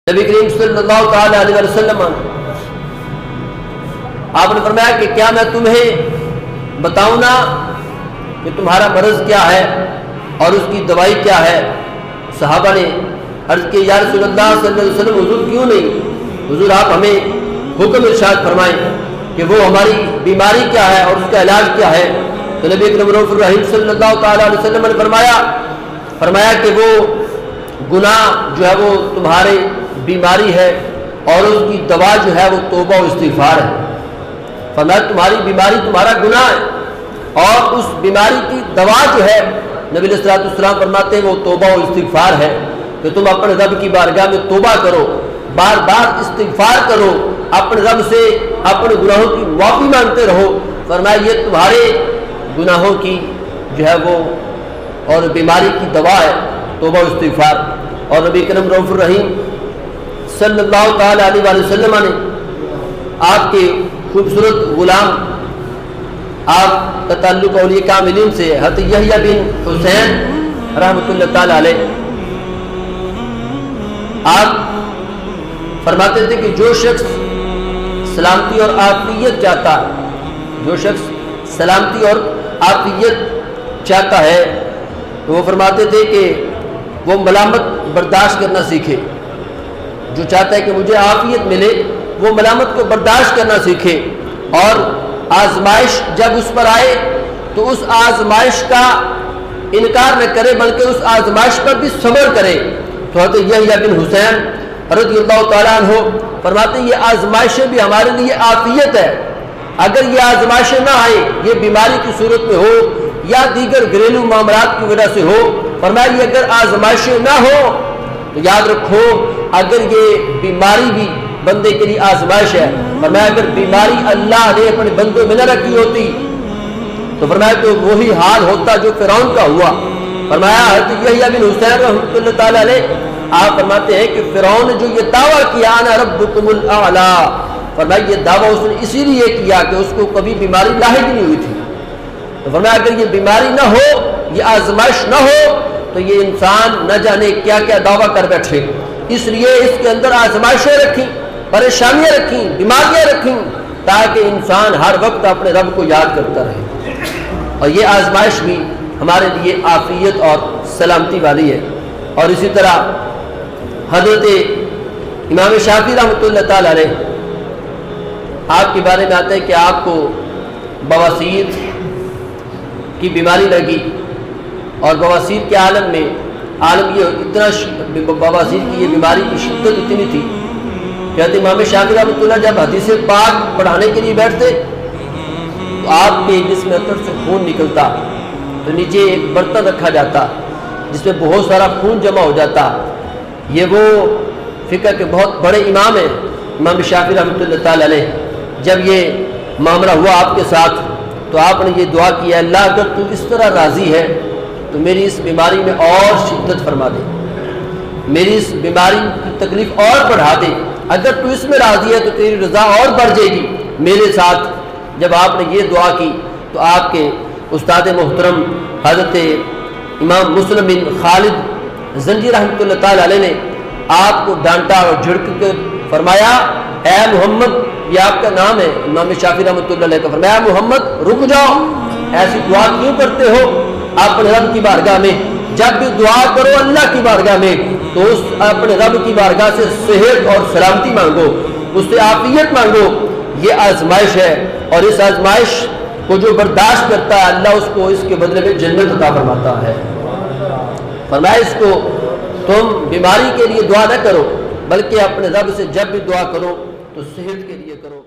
نبی کریم صلی اللہ تعالی علیہ وسلم آپ نے فرمایا کہ کیا میں تمہیں بتاؤں نا کہ تمہارا مرض کیا ہے اور اس کی دوائی کیا ہے؟ صحابہ نے عرض کی یا رسول اللہ صلی اللہ علیہ وسلم حضور کیوں نہیں، حضور آپ ہمیں حکم ارشاد فرمائیں کہ وہ ہماری بیماری کیا ہے اور اس کا علاج کیا ہے۔ تو نبی اکرم رؤوف الرحیم صلی اللہ تعالی علیہ وسلم نے فرمایا کہ وہ گناہ جو ہے وہ تمہارے بیماری ہے اور اس کی دوا جو ہے وہ توبہ و استغفار ہے۔ فرمایا تمہاری بیماری تمہارا گناہ ہے اور اس بیماری کی دوا جو ہے نبی علیہ الصلوۃ والسلام فرماتے ہیں وہ توبہ و استغفار ہے، کہ تم اپنے رب کی بارگاہ میں توبہ کرو، بار بار استغفار کرو، اپنے رب سے اپنے گناہوں کی معافی مانگتے رہو۔ فرمایا یہ تمہارے گناہوں کی جو ہے وہ اور بیماری کی دوا ہے، توبہ و استغفار۔ اور نبی کریم رؤوف الرحیم صلی اللہ تعالی علیہ وآلہ وسلم نے آپ کے خوبصورت غلام، آپ کا تعلق اولیاء کاملین سے حضرت یحییٰ بن حسین رحمۃ اللہ تعالی علیہ، آپ فرماتے تھے کہ جو شخص سلامتی اور عافیت چاہتا ہے، جو شخص سلامتی اور عافیت چاہتا ہے تو وہ فرماتے تھے کہ وہ ملامت برداشت کرنا سیکھے۔ جو چاہتا ہے کہ مجھے عافیت ملے وہ ملامت کو برداشت کرنا سیکھے، اور آزمائش جب اس پر آئے تو اس آزمائش کا انکار نہ کرے بلکہ اس آزمائش پر بھی صبر کرے۔ تو حضرت یحییٰ بن حسین رضی اللہ تعالیٰ عنہ فرماتے ہیں یہ آزمائشیں بھی ہمارے لیے عافیت ہے۔ اگر یہ آزمائشیں نہ آئے، یہ بیماری کی صورت میں ہو یا دیگر گھریلو معاملات کی وجہ سے ہو، فرمایا یہ اگر آزمائشیں نہ ہو تو یاد رکھو اگر یہ بیماری بھی بندے کے لیے آزمائش ہے، فرمایا اگر بیماری اللہ نے اپنے بندوں میں نہ رکھی ہوتی تو فرمایا تو وہی حال ہوتا جو فرعون کا ہوا۔ فرمایا حضرت یحییٰ بن حسین رحمۃ اللہ تعالی علیہ آپ فرماتے ہیں کہ فرعون نے جو یہ دعویٰ کیا انا ربکم الاعلی، فرمایا یہ دعویٰ اس نے اسی لیے کیا کہ اس کو کبھی بیماری لاحق نہیں ہوئی تھی۔ تو فرمایا اگر یہ بیماری نہ ہو، یہ آزمائش نہ ہو تو یہ انسان نہ جانے کیا کیا دعویٰ کر بیٹھے۔ اس لیے اس کے اندر آزمائشیں رکھیں، پریشانیاں رکھیں، بیماریاں رکھیں، تاکہ انسان ہر وقت اپنے رب کو یاد کرتا رہے۔ اور یہ آزمائش بھی ہمارے لیے عافیت اور سلامتی والی ہے۔ اور اسی طرح حضرت امام شافعی رحمۃ اللہ تعالی علیہ آپ کے بارے میں آتا ہے کہ آپ کو بواسیر کی بیماری لگی، اور بواسیر کے عالم میں یہ اتنا بواسیر کی یہ بیماری کی شدت اتنی تھی کہ حضرت امام شافعی رحمۃ اللہ جب حدیث پاک پڑھانے کے لیے بیٹھتے تو آپ کے جسم اندر سے خون نکلتا، تو نیچے ایک برتن رکھا جاتا جس میں بہت سارا خون جمع ہو جاتا۔ یہ وہ فقہ کے بہت بڑے امام ہیں امام شافعی رحمۃ اللہ تعالی علیہ۔ جب یہ معاملہ ہوا آپ کے ساتھ تو آپ نے یہ دعا کیا اللہ اگر تو اس طرح راضی ہے تو میری اس بیماری میں اور شدت فرما دے، میری اس بیماری کی تکلیف اور بڑھا دے، اگر تو اس میں راضی ہے تو تیری رضا اور بڑھ جائے گی میرے ساتھ۔ جب آپ نے یہ دعا کی تو آپ کے استاد محترم حضرت امام مسلم بن خالد زنجی رحمۃ اللہ تعالی علیہ نے آپ کو ڈانٹا اور جھڑک کر فرمایا اے محمد، یہ آپ کا نام ہے امام شافعی رحمۃ اللہ علیہ کا، فرمایا محمد رک جاؤ، ایسی دعا کیوں کرتے ہو اپنے رب کی بارگاہ میں؟ جب بھی دعا کرو اللہ کی بارگاہ میں تو اس اپنے رب کی بارگاہ سے صحت اور سلامتی مانگو، اس سے عافیت مانگو۔ یہ آزمائش ہے اور اس آزمائش کو جو برداشت کرتا ہے اللہ اس کو اس کے بدلے میں جنت عطا فرماتا ہے۔ فرمایا اس کو تم بیماری کے لیے دعا نہ کرو بلکہ اپنے رب سے جب بھی دعا کرو تو صحت کے لیے کرو۔